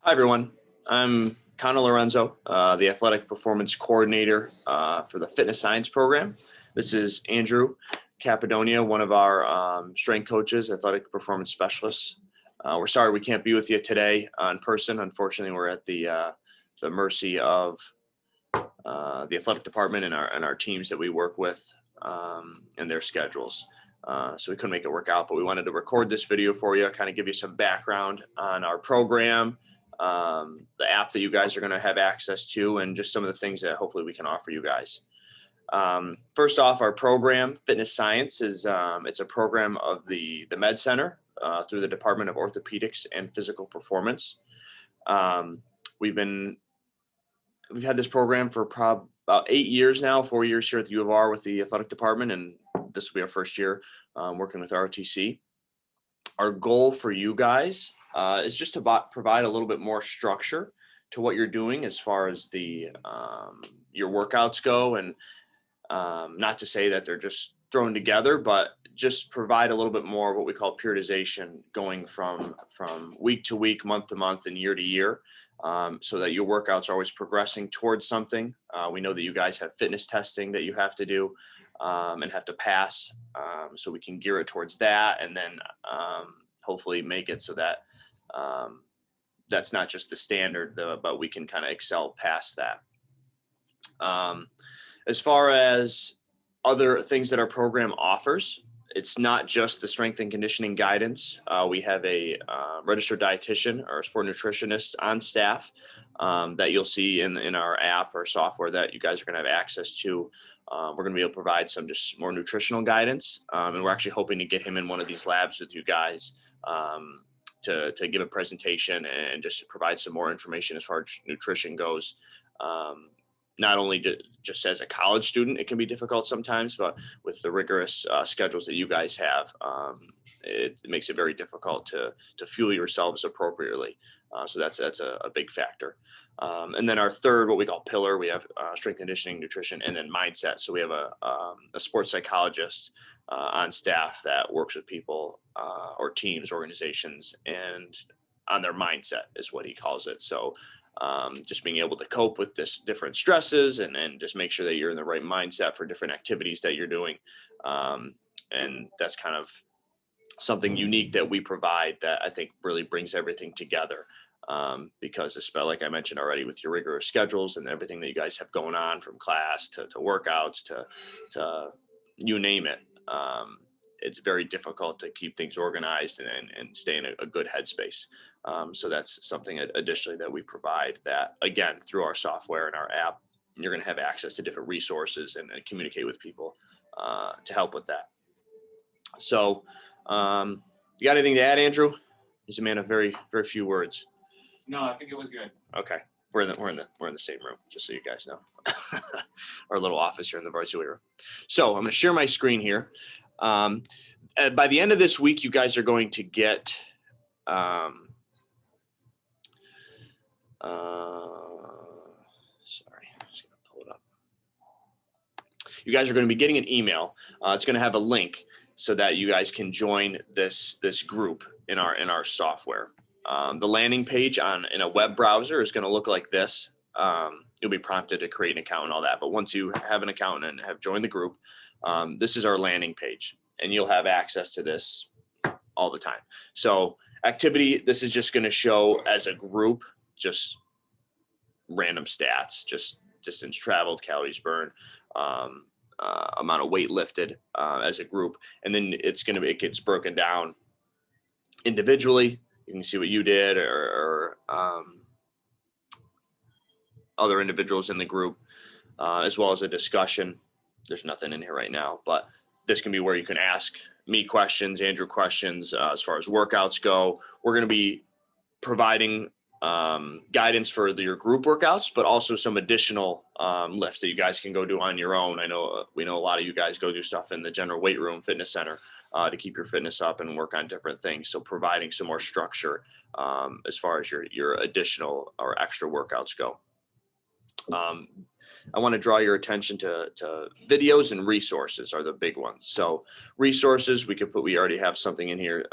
Hi, everyone. I'm Connor Lorenzo, the Athletic Performance Coordinator for the Fitness Science program. This is Andrew Capadonia, one of our strength coaches, athletic performance specialists. We're sorry we can't be with you today in person. Unfortunately, we're at the mercy of the athletic department and our teams that we work with and their schedules. So we couldn't make it work out, but we wanted to record this video for you, kind of give you some background on our program, the app that you guys are going to have access to, and just some of the things that hopefully we can offer you guys. First off, our program, Fitness Science, is it's a program of the Med Center through the Department of Orthopedics and Physical Performance. We've had this program for about 8 years now, 4 years here at the U of R with the athletic department, and this will be our first year working with ROTC. Our goal for you guys is just to provide a little bit more structure to what you're doing as far as the your workouts go, and not to say that they're just thrown together, but just provide a little bit more what we call periodization, going from week to week, month to month, and year to year, so that your workouts are always progressing towards something. We know that you guys have fitness testing that you have to do and have to pass, so we can gear it towards that, and then hopefully make it so that that's not just the standard, but we can kind of excel past that. As far as other things that our program offers, it's not just the strength and conditioning guidance. We have a registered dietitian or a sport nutritionist on staff that you'll see in our app or software that you guys are going to have access to. We're going to be able to provide some just more nutritional guidance, and we're actually hoping to get him in one of these labs with you guys to give a presentation and just provide some more information as far as nutrition goes. Not only just as a college student, it can be difficult sometimes, but with the rigorous schedules that you guys have, it makes it very difficult to fuel yourselves appropriately. So that's a big factor. And then our third, what we call pillar, we have strength conditioning, nutrition, and then mindset. So we have a sports psychologist on staff that works with people or teams, organizations, and on their mindset is what he calls it. So just being able to cope with this different stresses and just make sure that you're in the right mindset for different activities that you're doing. And that's kind of something unique that we provide that I think really brings everything together. Because like I mentioned already, with your rigorous schedules and everything that you guys have going on, from class to workouts to you name it, it's very difficult to keep things organized and stay in a good headspace. So that's something additionally that we provide, that again, through our software and our app, you're going to have access to different resources and communicate with people to help with that. So you got anything to add, Andrew? He's a man of very, very few words. No, I think it was good. Okay. We're in the same room, just so you guys know. Our little office here in the varsity room. So I'm going to share my screen here. By the end of this week, you guys are going to get sorry, I'm just going to pull it up. You guys are going to be getting an email. It's going to have a link so that you guys can join this group in our software. The landing page in a web browser is going to look like this. You'll be prompted to create an account and all that. But once you have an account and have joined the group, this is our landing page, and you'll have access to this all the time. So activity, this is just going to show as a group, just random stats, just distance traveled, calories burned, amount of weight lifted as a group. And then it gets broken down individually. You can see what you did or other individuals in the group, as well as a discussion. There's nothing in here right now, but this can be where you can ask me questions, Andrew questions, as far as workouts go. We're going to be providing guidance for your group workouts, but also some additional lifts that you guys can go do on your own. We know a lot of you guys go do stuff in the general weight room, fitness center, to keep your fitness up and work on different things. So providing some more structure as far as your additional or extra workouts go. I want to draw your attention to videos and resources are the big ones. So resources, we already have something in here.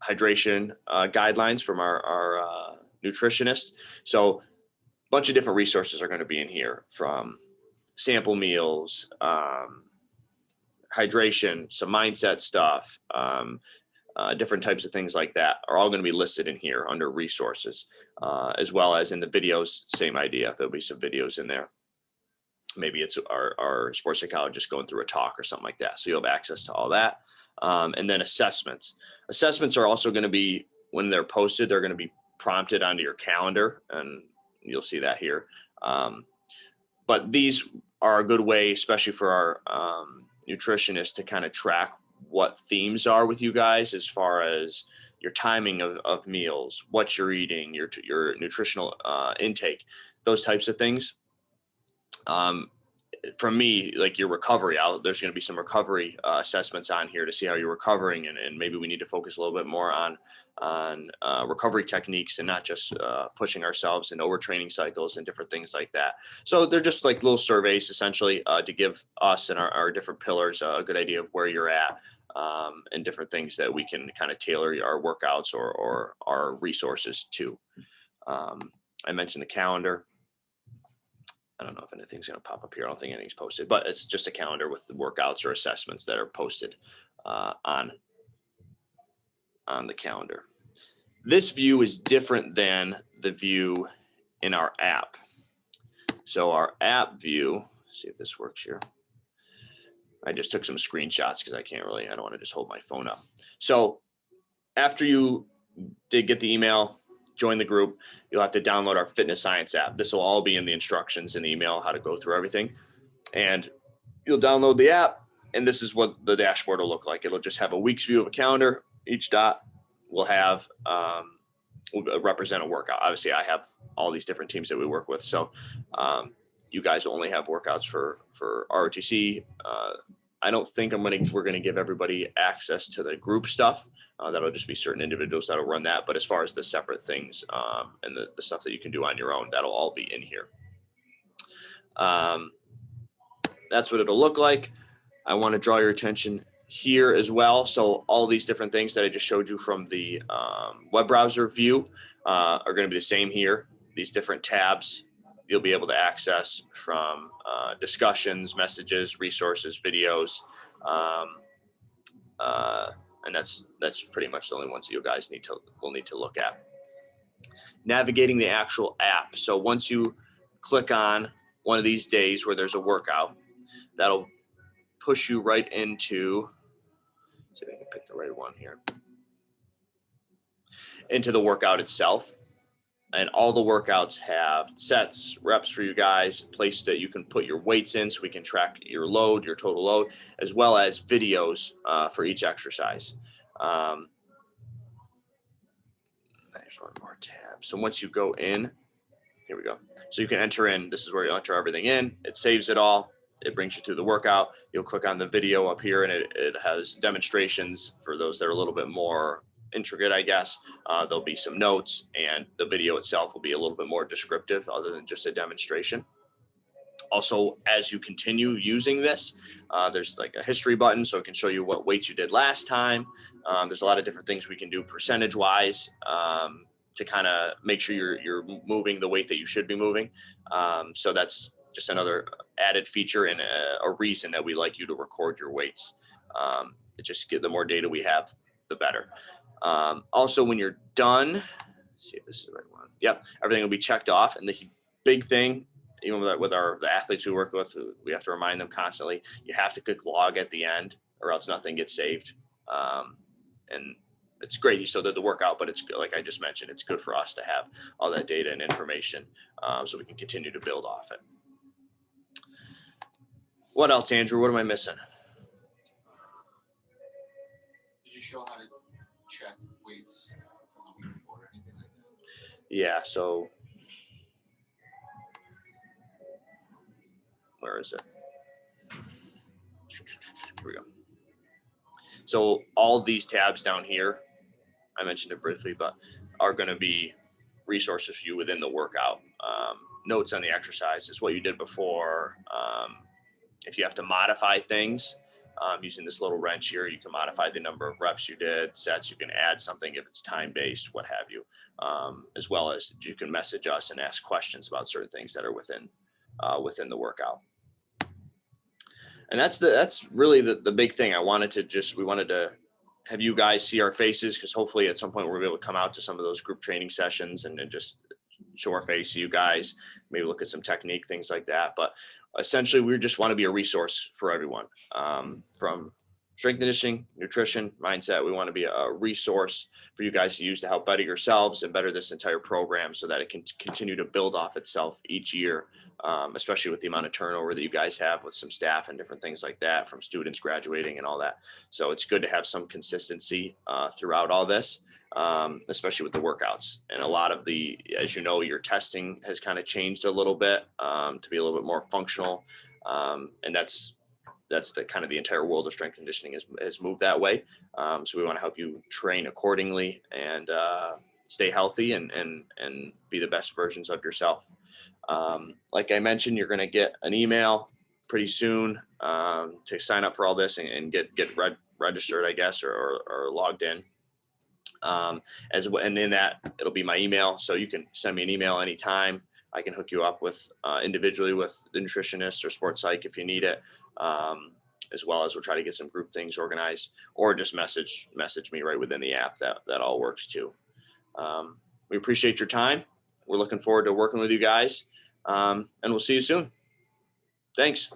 Hydration guidelines from our nutritionist. So a bunch of different resources are going to be in here, from sample meals, hydration, some mindset stuff, different types of things like that are all going to be listed in here under resources, as well as in the videos. Same idea. There'll be some videos in there. Maybe it's our sports psychologist going through a talk or something like that. So you'll have access to all that. And then assessments. Assessments are also going to be, when they're posted, they're going to be prompted onto your calendar, and you'll see that here. But these are a good way, especially for our nutritionists, to kind of track what themes are with you guys as far as your timing of meals, what you're eating, your nutritional intake, those types of things. For me, like your recovery, there's going to be some recovery assessments on here to see how you're recovering, and maybe we need to focus a little bit more on recovery techniques and not just pushing ourselves in overtraining cycles and different things like that. So they're just like little surveys essentially to give us and our different pillars a good idea of where you're at, and different things that we can kind of tailor our workouts or our resources to. I mentioned the calendar. I don't know if anything's going to pop up here. I don't think anything's posted, but it's just a calendar with the workouts or assessments that are posted on the calendar. This view is different than the view in our app. So our app view, see if this works here. I just took some screenshots because I don't want to just hold my phone up. So after you did get the email, join the group, you'll have to download our Fitness Science app. This will all be in the instructions in the email, how to go through everything. And you'll download the app, and this is what the dashboard will look like. It'll just have a week's view of a calendar. Each dot will have will represent a workout. Obviously, I have all these different teams that we work with. So you guys only have workouts for ROTC. I don't think we're gonna give everybody access to the group stuff. That'll just be certain individuals that'll run that. But as far as the separate things and the stuff that you can do on your own, that'll all be in here. That's what it'll look like. I want to draw your attention here as well. So all these different things that I just showed you from the web browser view are going to be the same here. These different tabs you'll be able to access from discussions, messages, resources, videos. And that's pretty much the only ones you guys will need to look at. Navigating the actual app. So once you click on one of these days where there's a workout, that'll push you right into, see if I can pick the right one here, into the workout itself. And all the workouts have sets, reps for you guys, place that you can put your weights in so we can track your load, your total load, as well as videos for each exercise. There's one more tab. So once you go in, here we go. So you can enter in, this is where you enter everything in. It saves it all. It brings you through the workout. You'll click on the video up here, and it has demonstrations for those that are a little bit more intricate, I guess. There'll be some notes, and the video itself will be a little bit more descriptive other than just a demonstration. Also, as you continue using this, there's like a history button, so it can show you what weights you did last time. There's a lot of different things we can do percentage-wise to kind of make sure you're moving the weight that you should be moving. So that's just another added feature and a reason that we like you to record your weights. It just the more data we have, the better. Also, when you're done, let's see if this is the right one. Yep, everything will be checked off. And the big thing, even with the athletes we work with, we have to remind them constantly, you have to click log at the end or else nothing gets saved. And it's great you still did the workout, but it's good, like I just mentioned, it's good for us to have all that data and information so we can continue to build off it. What else, Andrew? What am I missing? Did you show how to check weights from the week before or anything like that? Yeah, so where is it? Here we go. So all these tabs down here, I mentioned it briefly, but are going to be resources for you within the workout. Notes on the exercises, what you did before. If you have to modify things, using this little wrench here. You can modify the number of reps you did, sets. You can add something if it's time-based, what have you, as well as you can message us and ask questions about certain things that are within the workout. And that's really the big thing. We wanted to have you guys see our faces, because hopefully at some point we'll be able to come out to some of those group training sessions and just show our face to you guys, maybe look at some technique, things like that. But essentially, we just want to be a resource for everyone, from strength conditioning, nutrition, mindset. We want to be a resource for you guys to use to help better yourselves and better this entire program so that it can continue to build off itself each year, especially with the amount of turnover that you guys have with some staff and different things like that from students graduating and all that. So it's good to have some consistency throughout all this. Especially with the workouts, and a lot of as you know, your testing has kind of changed a little bit to be a little bit more functional, and that's the kind of the entire world of strength conditioning has moved that way. So we want to help you train accordingly and stay healthy and be the best versions of yourself. Like I mentioned, you're going to get an email pretty soon to sign up for all this and get registered, I guess, or logged in. And in that, it'll be my email. So you can send me an email anytime. I can hook you up with individually with the nutritionist or sports psych if you need it, as well as we'll try to get some group things organized, or just message me right within the app. That all works too. We appreciate your time. We're looking forward to working with you guys, and we'll see you soon. Thanks.